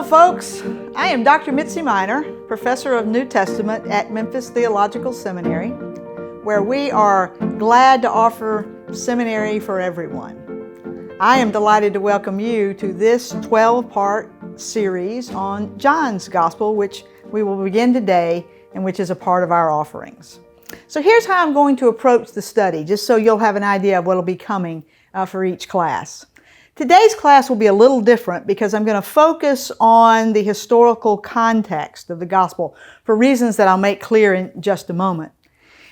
folks. I am Dr. Mitzi Minor, Professor of New Testament at Memphis Theological Seminary, where we are glad to offer seminary for everyone. I am delighted to welcome you to this 12-part series on John's Gospel, which we will begin today and which is a part of our offerings. So here's how I'm going to approach the study, just so you'll have an idea of what will be coming for each class. Today's class will be a little different because I'm going to focus on the historical context of the gospel for reasons that I'll make clear in just a moment.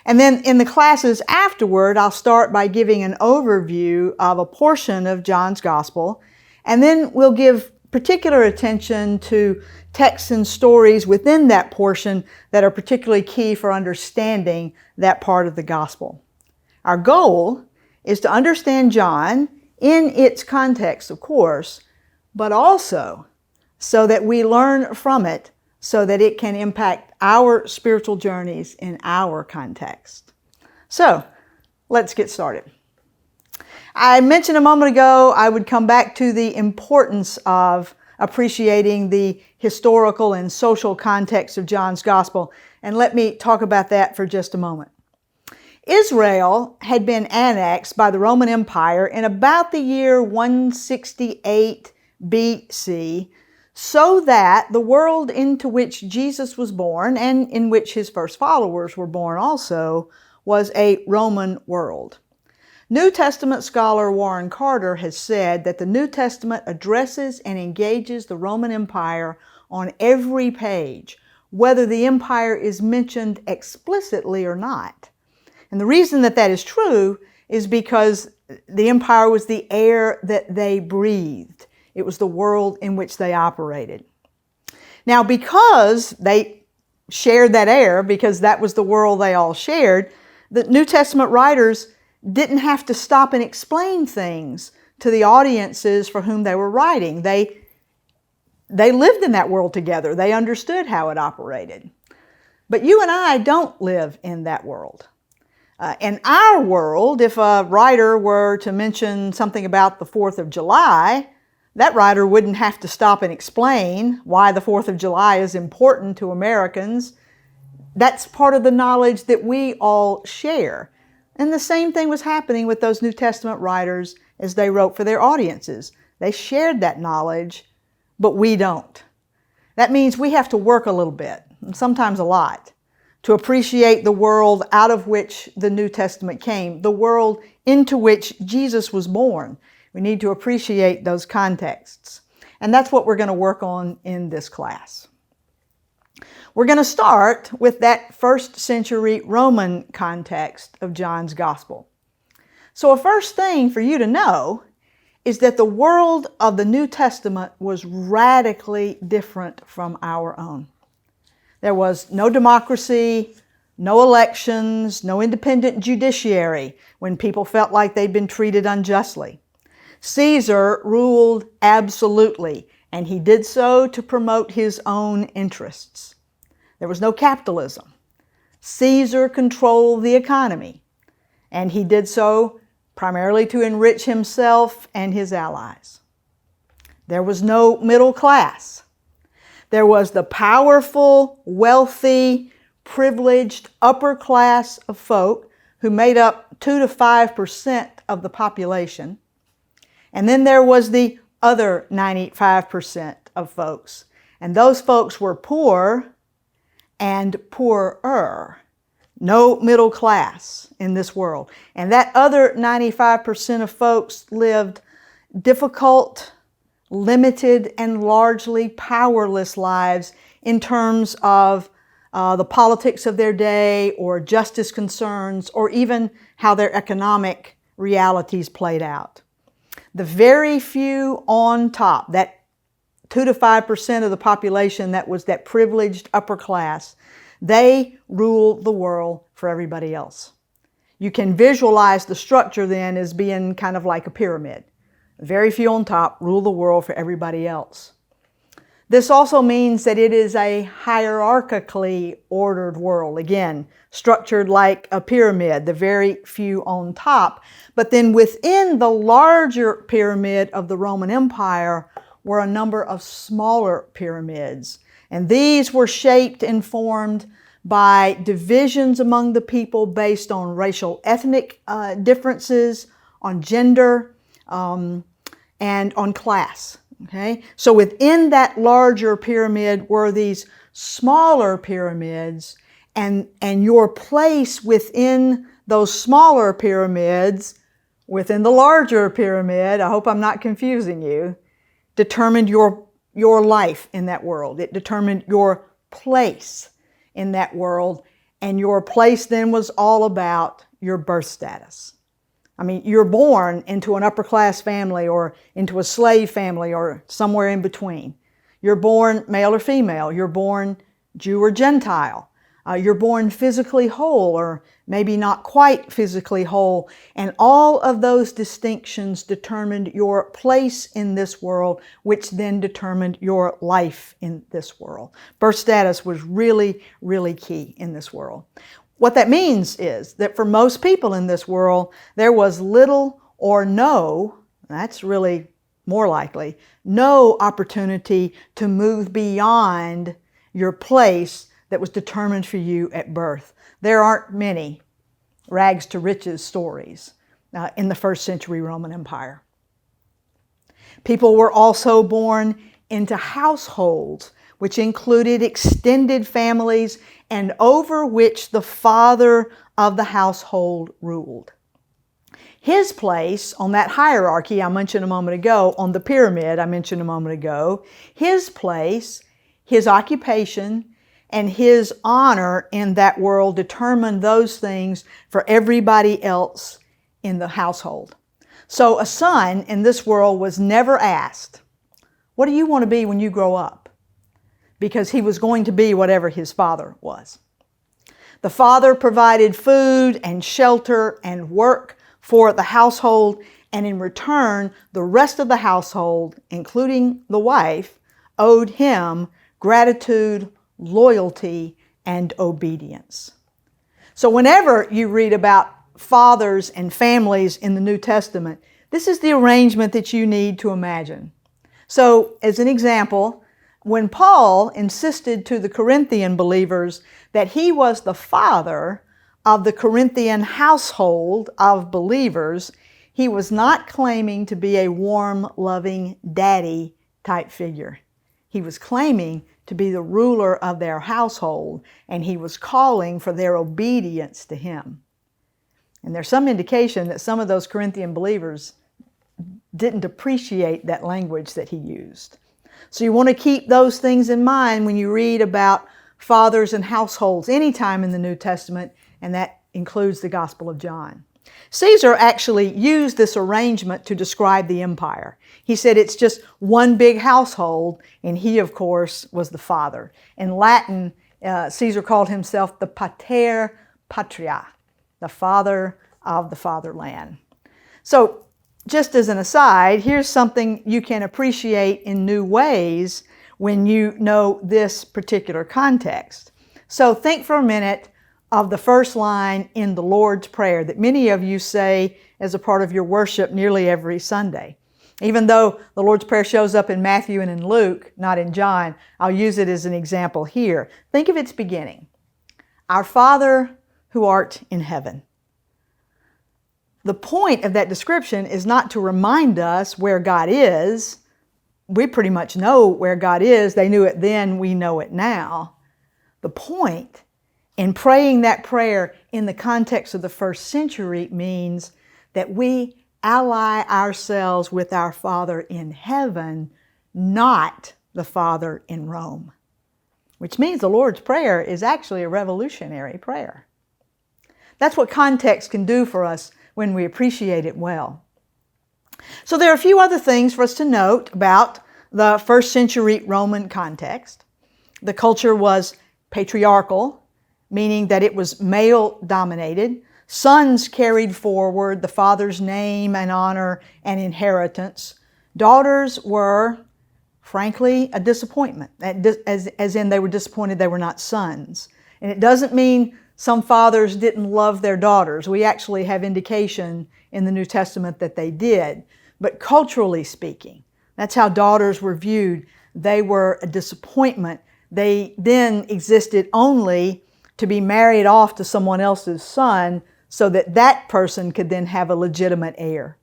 And then in the classes afterward, I'll start by giving an overview of a portion of John's gospel, and then we'll give particular attention to texts and stories within that portion that are particularly key for understanding that part of the gospel. Our goal is to understand John in its context, of course, but also so that we learn from it so that it can impact our spiritual journeys in our context. So, let's get started. I mentioned a moment ago I would come back to the importance of appreciating the historical and social context of John's Gospel, and let me talk about that for just a moment. Israel had been annexed by the Roman Empire in about the year 168 BC, so that the world into which Jesus was born, and in which his first followers were born also, was a Roman world. New Testament scholar Warren Carter has said that the New Testament addresses and engages the Roman Empire on every page, whether the empire is mentioned explicitly or not. And the reason that that is true is because the empire was the air that they breathed. It was the world in which they operated. Now, because they shared that air, because that was the world they all shared, the New Testament writers didn't have to stop and explain things to the audiences for whom they were writing. They lived in that world together. They understood how it operated. But you and I don't live in that world. In our world, if a writer were to mention something about the 4th of July, that writer wouldn't have to stop and explain why the 4th of July is important to Americans. That's part of the knowledge that we all share. And the same thing was happening with those New Testament writers as they wrote for their audiences. They shared that knowledge, but we don't. That means we have to work a little bit, and sometimes a lot, to appreciate the world out of which the New Testament came, the world into which Jesus was born. We need to appreciate those contexts. And that's what we're going to work on in this class. We're going to start with that first century Roman context of John's Gospel. So a first thing for you to know is that the world of the New Testament was radically different from our own. There was no democracy, no elections, no independent judiciary when people felt like they'd been treated unjustly. Caesar ruled absolutely, and he did so to promote his own interests. There was no capitalism. Caesar controlled the economy, and he did so primarily to enrich himself and his allies. There was no middle class. There was the powerful, wealthy, privileged upper class of folk who made up 2 to 5% of the population. And then there was the other 95% of folks. And those folks were poor and poorer. No middle class in this world. And that other 95% of folks lived difficult, limited, and largely powerless lives in terms of the politics of their day or justice concerns or even how their economic realities played out. The very few on top, that 2 to 5% of the population that was that privileged upper class, they ruled the world for everybody else. You can visualize the structure then as being kind of like a pyramid. Very few on top rule the world for everybody else. This also means that it is a hierarchically ordered world. Again, structured like a pyramid, the very few on top. But then within the larger pyramid of the Roman Empire were a number of smaller pyramids. And these were shaped and formed by divisions among the people based on racial, ethnic differences, on gender, and on class. Okay? So within that larger pyramid were these smaller pyramids, and your place within those smaller pyramids, within the larger pyramid, I hope I'm not confusing you, determined your life in that world. It determined your place in that world, and your place then was all about your birth status. I mean, you're born into an upper class family or into a slave family or somewhere in between. You're born male or female. You're born Jew or Gentile. You're born physically whole or maybe not quite physically whole. And all of those distinctions determined your place in this world, which then determined your life in this world. Birth status was really, really key in this world. What that means is that for most people in this world, there was little or no, that's really more likely, no opportunity to move beyond your place that was determined for you at birth. There aren't many rags to riches stories in the first century Roman Empire. People were also born into households, which included extended families and over which the father of the household ruled. His place on that hierarchy I mentioned a moment ago, on the pyramid I mentioned a moment ago, his place, his occupation, and his honor in that world determined those things for everybody else in the household. So a son in this world was never asked, "What do you want to be when you grow up?" Because he was going to be whatever his father was. The father provided food and shelter and work for the household, and in return, the rest of the household, including the wife, owed him gratitude, loyalty, and obedience. So whenever you read about fathers and families in the New Testament, this is the arrangement that you need to imagine. So as an example, when Paul insisted to the Corinthian believers that he was the father of the Corinthian household of believers, he was not claiming to be a warm, loving daddy type figure. He was claiming to be the ruler of their household, and he was calling for their obedience to him. And there's some indication that some of those Corinthian believers didn't appreciate that language that he used. So you want to keep those things in mind when you read about fathers and households anytime in the New Testament, and that includes the Gospel of John. Caesar actually used this arrangement to describe the empire. He said it's just one big household, and he, of course, was the father. In Latin, Caesar called himself the Pater Patria, the father of the fatherland. So, just as an aside, here's something you can appreciate in new ways when you know this particular context. So think for a minute of the first line in the Lord's Prayer that many of you say as a part of your worship nearly every Sunday. Even though the Lord's Prayer shows up in Matthew and in Luke, not in John, I'll use it as an example here. Think of its beginning. Our Father who art in heaven. The point of that description is not to remind us where God is. We pretty much know where God is. They knew it then, we know it now. The point in praying that prayer in the context of the first century means that we ally ourselves with our Father in heaven, not the Father in Rome. Which means the Lord's Prayer is actually a revolutionary prayer. That's what context can do for us when we appreciate it well. So there are a few other things for us to note about the first century Roman context. The culture was patriarchal, meaning that it was male-dominated. Sons carried forward the father's name and honor and inheritance. Daughters were, frankly, a disappointment, as in they were disappointed they were not sons. And it doesn't mean some fathers didn't love their daughters. We actually have indication in the New Testament that they did. But culturally speaking, That's how daughters were viewed. They were a disappointment. They then existed only to be married off to someone else's son so that that person could then have a legitimate heir.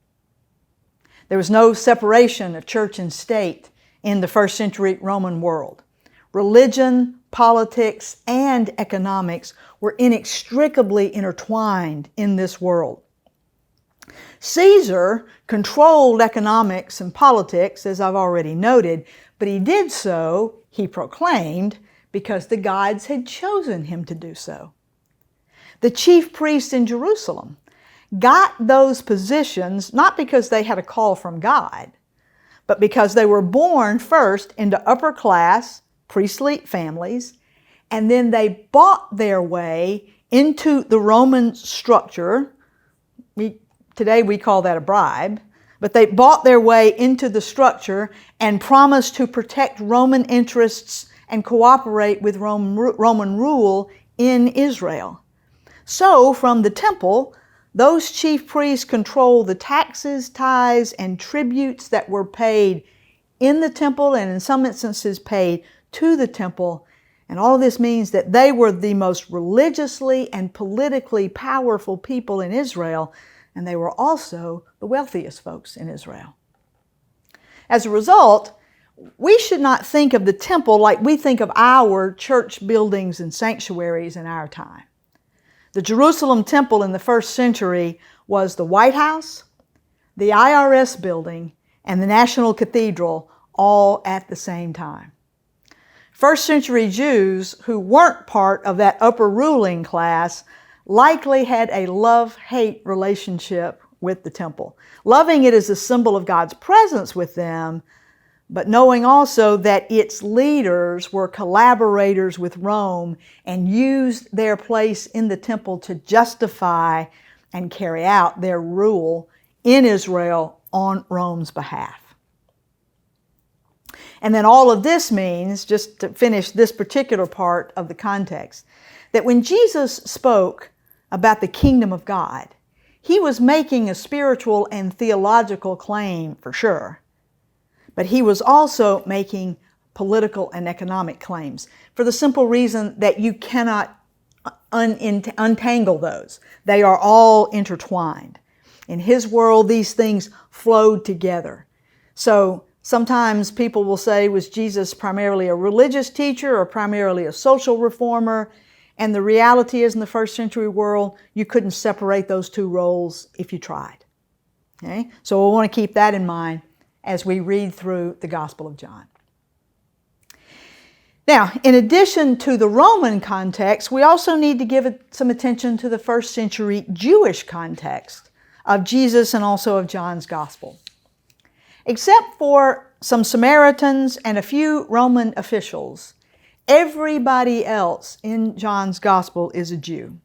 There was no separation of church and state in the first century Roman world. Religion, politics, and economics were inextricably intertwined in this world. Caesar controlled economics and politics, as I've already noted, but he did so, he proclaimed, because the gods had chosen him to do so. The chief priests in Jerusalem got those positions not because they had a call from God, but because they were born first into upper class priestly families, and then they bought their way into the Roman structure. Today we call that a bribe, but they bought their way into the structure and promised to protect Roman interests and cooperate with Roman rule in Israel. So from the temple, those chief priests controlled the taxes, tithes, and tributes that were paid in the temple and in some instances paid to the temple. And all of this means that they were the most religiously and politically powerful people in Israel, and they were also the wealthiest folks in Israel. As a result, we should not think of the temple like we think of our church buildings and sanctuaries in our time. The Jerusalem temple in the first century was the White House, the IRS building, and the National Cathedral all at the same time. First century Jews who weren't part of that upper ruling class likely had a love-hate relationship with the temple, loving it as a symbol of God's presence with them, but knowing also that its leaders were collaborators with Rome and used their place in the temple to justify and carry out their rule in Israel on Rome's behalf. And then all of this means, just to finish this particular part of the context, that when Jesus spoke about the kingdom of God, he was making a spiritual and theological claim for sure, but he was also making political and economic claims for the simple reason that you cannot untangle those. They are all intertwined. In his world, these things flowed together. So sometimes people will say, was Jesus primarily a religious teacher or primarily a social reformer? And the reality is, in the first century world, you couldn't separate those two roles if you tried. Okay? So we'll want to keep that in mind as we read through the Gospel of John. Now, in addition to the Roman context, we also need to give some attention to the first century Jewish context of Jesus and also of John's Gospel. Except for some Samaritans and a few Roman officials, everybody else in John's Gospel is a Jew.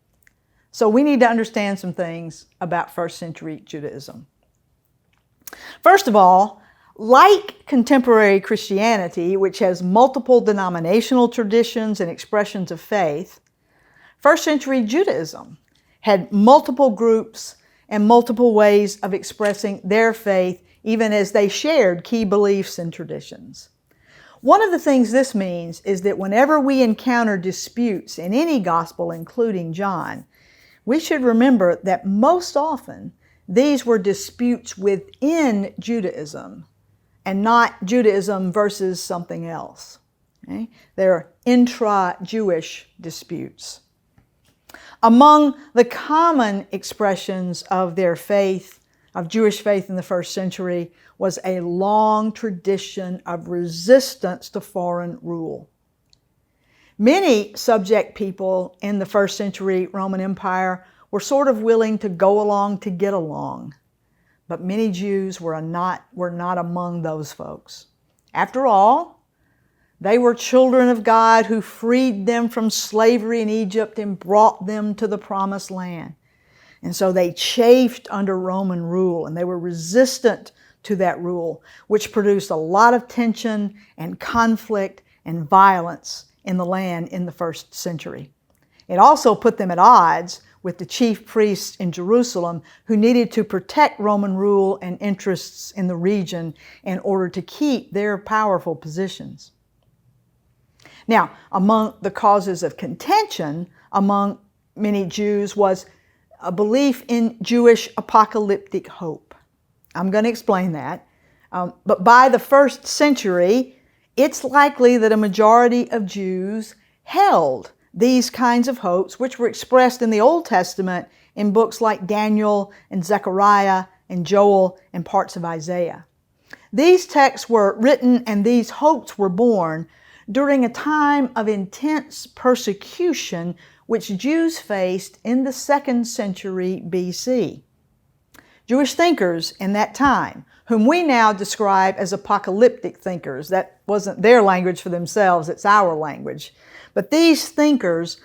So we need to understand some things about first century Judaism. First of all, like contemporary Christianity, which has multiple denominational traditions and expressions of faith, first century Judaism had multiple groups and multiple ways of expressing their faith, even as they shared key beliefs and traditions. One of the things this means is that whenever we encounter disputes in any gospel, including John, we should remember that most often these were disputes within Judaism and not Judaism versus something else. Okay? They're intra-Jewish disputes. Among the common expressions of their faith, of Jewish faith in the first century, was a long tradition of resistance to foreign rule. Many subject people in the first century Roman Empire were sort of willing to go along to get along, but many Jews were not among those folks. After all, they were children of God who freed them from slavery in Egypt and brought them to the promised land. And so they chafed under Roman rule, and they were resistant to that rule, which produced a lot of tension and conflict and violence in the land in the first century. It also put them at odds with the chief priests in Jerusalem who needed to protect Roman rule and interests in the region in order to keep their powerful positions. Now, among the causes of contention among many Jews was a belief in Jewish apocalyptic hope. I'm going to explain that. But by the first century, it's likely that a majority of Jews held these kinds of hopes, which were expressed in the Old Testament in books like Daniel and Zechariah and Joel and parts of Isaiah. These texts were written and these hopes were born during a time of intense persecution which Jews faced in the 2nd century BC. Jewish thinkers in that time, whom we now describe as apocalyptic thinkers, that wasn't their language for themselves, it's our language. But these thinkers,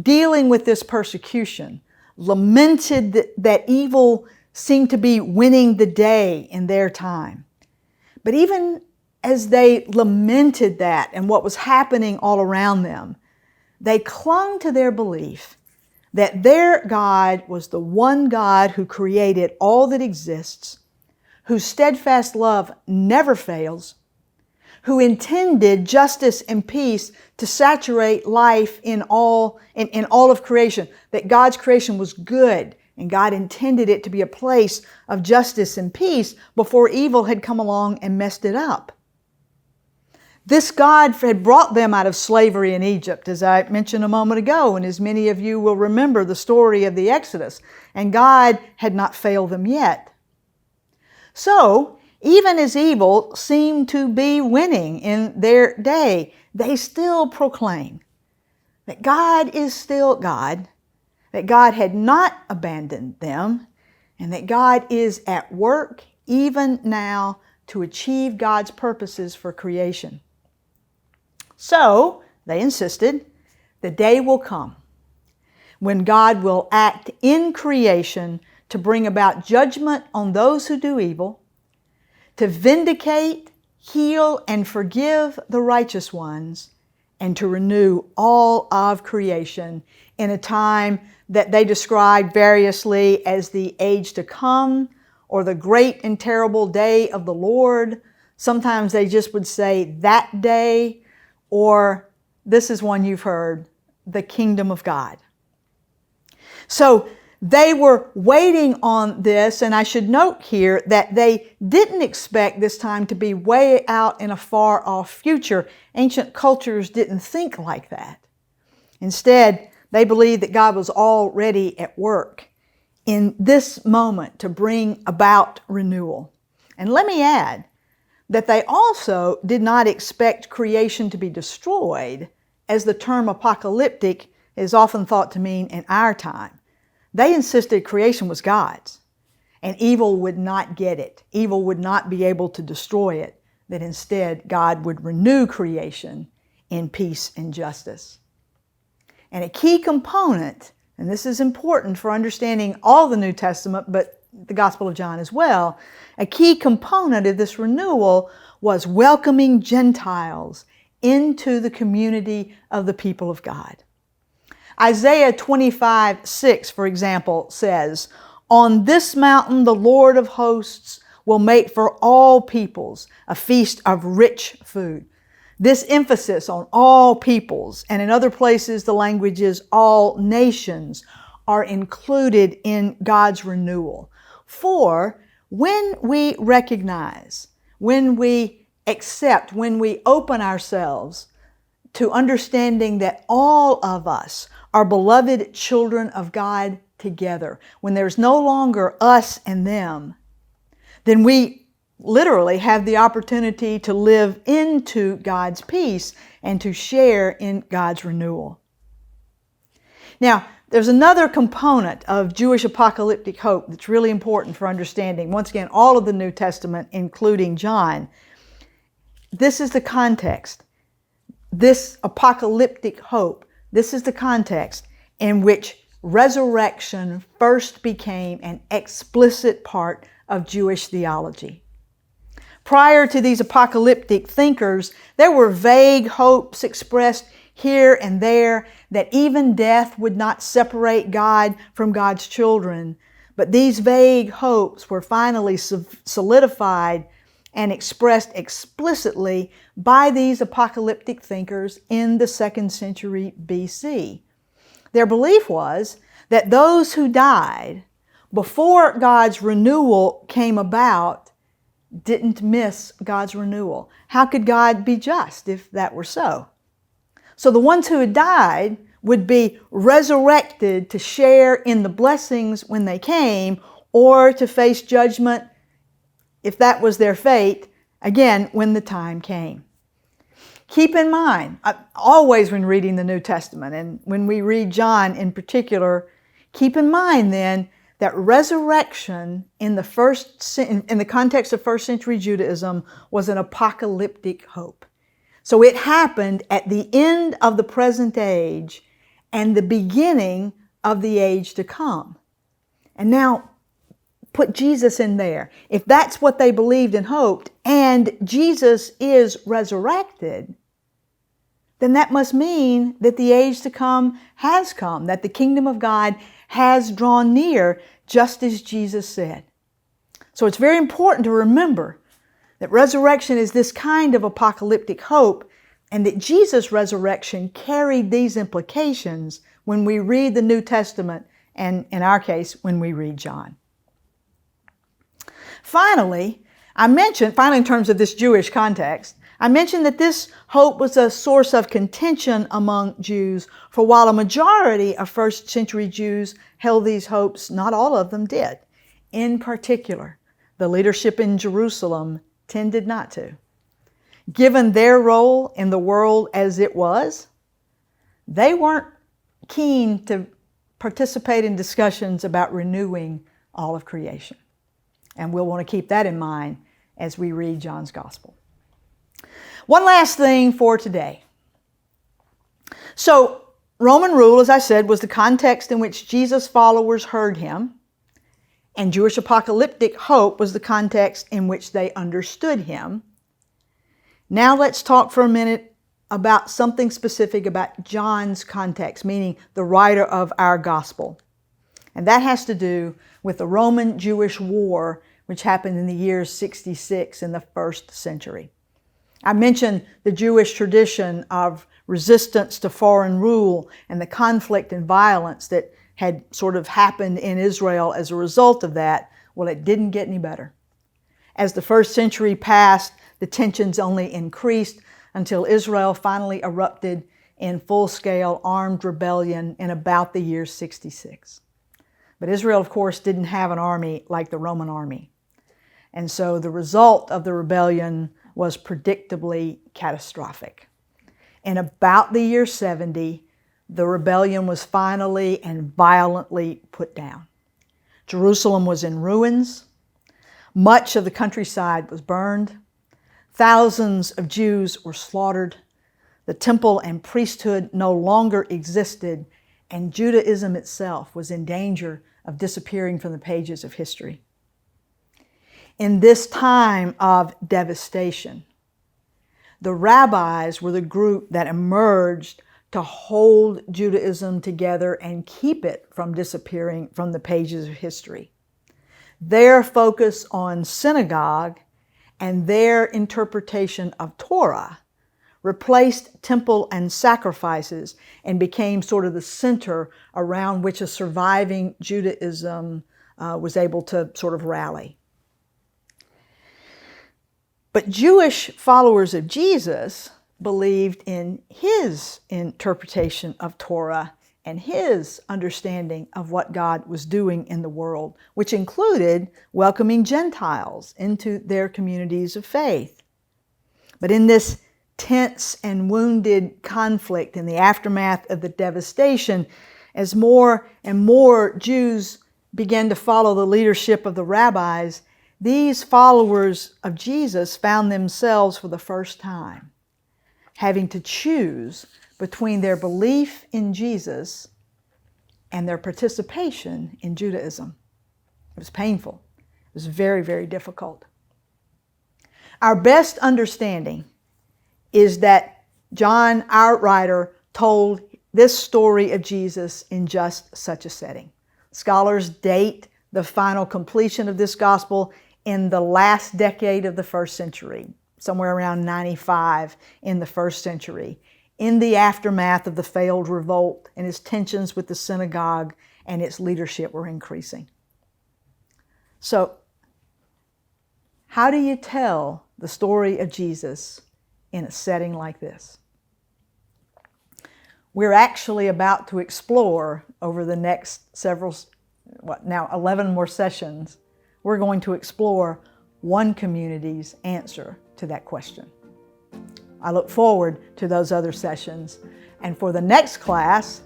dealing with this persecution, lamented that evil seemed to be winning the day in their time. But even as they lamented that and what was happening all around them, they clung to their belief that their God was the one God who created all that exists, whose steadfast love never fails, who intended justice and peace to saturate life in all of creation, that God's creation was good and God intended it to be a place of justice and peace before evil had come along and messed it up. This God had brought them out of slavery in Egypt, as I mentioned a moment ago, and as many of you will remember the story of the Exodus, and God had not failed them yet. So, even as evil seemed to be winning in their day, they still proclaim that God is still God, that God had not abandoned them, and that God is at work even now to achieve God's purposes for creation. So, they insisted, the day will come when God will act in creation to bring about judgment on those who do evil, to vindicate, heal, and forgive the righteous ones, and to renew all of creation in a time that they describe variously as the age to come or the great and terrible day of the Lord. Sometimes they just would say that day, or this is one you've heard, the kingdom of God. So they were waiting on this, and I should note here that they didn't expect this time to be way out in a far-off future. Ancient cultures didn't think like that. Instead, they believed that God was already at work in this moment to bring about renewal. And let me add that they also did not expect creation to be destroyed, as the term apocalyptic is often thought to mean in our time. They insisted creation was God's, and evil would not get it. Evil would not be able to destroy it, that instead God would renew creation in peace and justice. And a key component, and this is important for understanding all the New Testament, but the Gospel of John as well, a key component of this renewal was welcoming Gentiles into the community of the people of God. Isaiah 25:6, for example, says, "On this mountain the Lord of hosts will make for all peoples a feast of rich food." This emphasis on all peoples, and in other places the language is all nations, are included in God's renewal. For when we recognize, when we accept, when we open ourselves to understanding that all of us are beloved children of God together, when there's no longer us and them, then we literally have the opportunity to live into God's peace and to share in God's renewal. Now, there's another component of Jewish apocalyptic hope that's really important for understanding, once again, all of the New Testament, including John. This is the context. This apocalyptic hope, this is the context in which resurrection first became an explicit part of Jewish theology. Prior to these apocalyptic thinkers, there were vague hopes expressed here and there, that even death would not separate God from God's children. But these vague hopes were finally solidified and expressed explicitly by these apocalyptic thinkers in the 2nd century BC. Their belief was that those who died before God's renewal came about didn't miss God's renewal. How could God be just if that were so? So the ones who had died would be resurrected to share in the blessings when they came, or to face judgment, if that was their fate, again, when the time came. Keep in mind, always when reading the New Testament, and when we read John in particular, keep in mind then that resurrection in the context of first century Judaism was an apocalyptic hope. So it happened at the end of the present age and the beginning of the age to come. And now, put Jesus in there. If that's what they believed and hoped, and Jesus is resurrected, then that must mean that the age to come has come, that the kingdom of God has drawn near, just as Jesus said. So it's very important to remember that resurrection is this kind of apocalyptic hope, and that Jesus' resurrection carried these implications when we read the New Testament, and in our case, when we read John. Finally, in terms of this Jewish context, I mentioned that this hope was a source of contention among Jews, for while a majority of first century Jews held these hopes, not all of them did. In particular, the leadership in Jerusalem tended not to. Given their role in the world as it was, they weren't keen to participate in discussions about renewing all of creation. And we'll want to keep that in mind as we read John's Gospel. One last thing for today. So, Roman rule, as I said, was the context in which Jesus' followers heard him, and Jewish apocalyptic hope was the context in which they understood him. Now let's talk for a minute about something specific about John's context, meaning the writer of our Gospel. And that has to do with the Roman-Jewish War, which happened in the year 66 in the 1st century. I mentioned the Jewish tradition of resistance to foreign rule and the conflict and violence that had sort of happened in Israel as a result of that. Well, it didn't get any better. As the 1st century passed, the tensions only increased until Israel finally erupted in full-scale armed rebellion in about the year 66. But Israel, of course, didn't have an army like the Roman army. And so the result of the rebellion was predictably catastrophic. In about the year 70, the rebellion was finally and violently put down. Jerusalem was in ruins. Much of the countryside was burned. Thousands of Jews were slaughtered. The temple and priesthood no longer existed, and Judaism itself was in danger of disappearing from the pages of history. In this time of devastation, the rabbis were the group that emerged to hold Judaism together and keep it from disappearing from the pages of history. Their focus on synagogue and their interpretation of Torah replaced temple and sacrifices and became sort of the center around which a surviving Judaism was able to sort of rally. But Jewish followers of Jesus believed in his interpretation of Torah and his understanding of what God was doing in the world, which included welcoming Gentiles into their communities of faith. But in this tense and wounded conflict in the aftermath of the devastation, as more and more Jews began to follow the leadership of the rabbis, these followers of Jesus found themselves for the first time having to choose between their belief in Jesus and their participation in Judaism. It was painful. It was very, very difficult. Our best understanding is that John, our writer, told this story of Jesus in just such a setting. Scholars date the final completion of this gospel in the last decade of the first century, somewhere around 95 in the first century, in the aftermath of the failed revolt and its tensions with the synagogue and its leadership were increasing. So, how do you tell the story of Jesus in a setting like this? We're actually about to explore over the next 11 more sessions, we're going to explore one community's answer to that question. I look forward to those other sessions. And for the next class,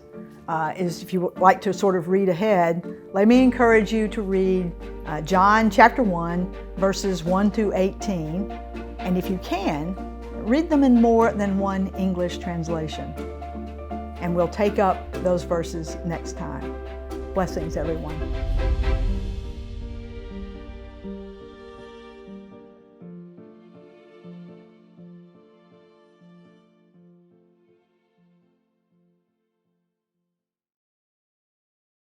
if you would like to sort of read ahead, let me encourage you to read John chapter 1, verses 1 to 18. And if you can, read them in more than one English translation. And we'll take up those verses next time. Blessings, everyone.